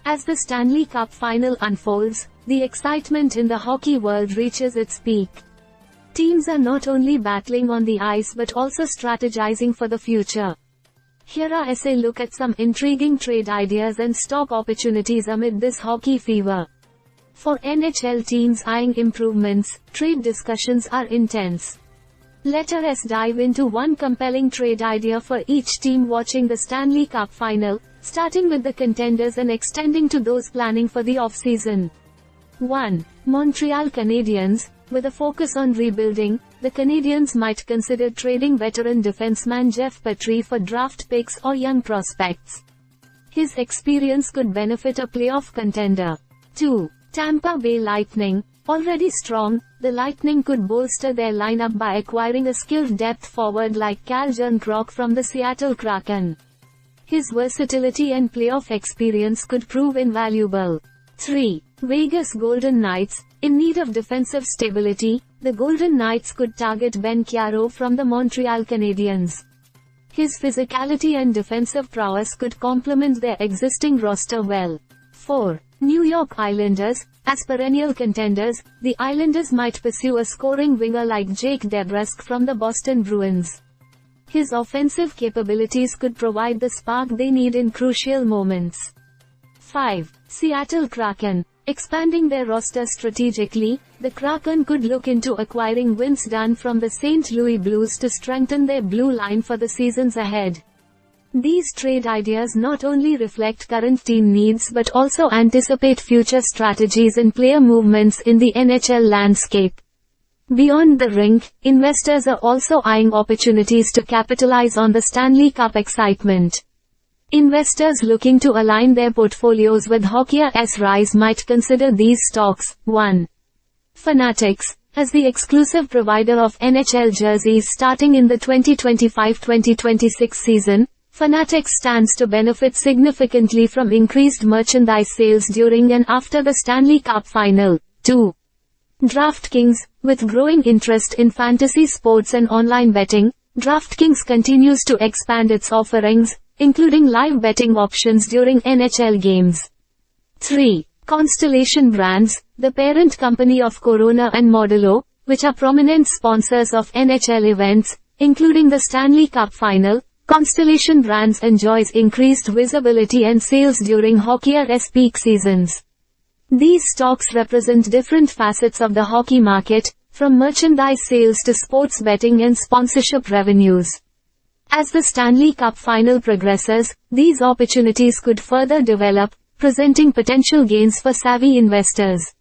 As the Stanley Cup final unfolds, the excitement in the hockey world reaches its peak. Teams are not only battling on the ice but also strategizing for the future. Here are a look at some intriguing trade ideas and stock opportunities amid this hockey fever. For NHL teams eyeing improvements, trade discussions are intense. Let us dive into one compelling trade idea for each team watching the Stanley Cup final, starting with the contenders and extending to those planning for the offseason. 1. Montreal Canadiens. With a focus on rebuilding, the Canadiens might consider trading veteran defenseman Jeff Petrie for draft picks or young prospects. His experience could benefit a playoff contender. 2. Tampa Bay Lightning. Already strong, the Lightning could bolster their lineup by acquiring a skilled depth forward like Cal Jarnkrok from the Seattle Kraken. His versatility and playoff experience could prove invaluable. 3. Vegas Golden Knights. In need of defensive stability, the Golden Knights could target Ben Chiaro from the Montreal Canadiens. His physicality and defensive prowess could complement their existing roster well. 4. New York Islanders. As perennial contenders, the Islanders might pursue a scoring winger like Jake DeBrusk from the Boston Bruins. His offensive capabilities could provide the spark they need in crucial moments. 5. Seattle Kraken. Expanding their roster strategically, the Kraken could look into acquiring Vince Dunn from the St. Louis Blues to strengthen their blue line for the seasons ahead. These trade ideas not only reflect current team needs but also anticipate future strategies and player movements in the NHL landscape. Beyond the rink, investors are also eyeing opportunities to capitalize on the Stanley Cup excitement. Investors looking to align their portfolios with hockey's rise might consider these stocks. 1. Fanatics. As the exclusive provider of NHL jerseys starting in the 2025-2026 season, Fanatics stands to benefit significantly from increased merchandise sales during and after the Stanley Cup final. 2. DraftKings. With growing interest in fantasy sports and online betting, DraftKings continues to expand its offerings, including live betting options during NHL games. 3. Constellation Brands. The parent company of Corona and Modelo, which are prominent sponsors of NHL events, including the Stanley Cup final, Constellation Brands enjoys increased visibility and sales during hockey's peak seasons. These stocks represent different facets of the hockey market, from merchandise sales to sports betting and sponsorship revenues. As the Stanley Cup final progresses, these opportunities could further develop, presenting potential gains for savvy investors.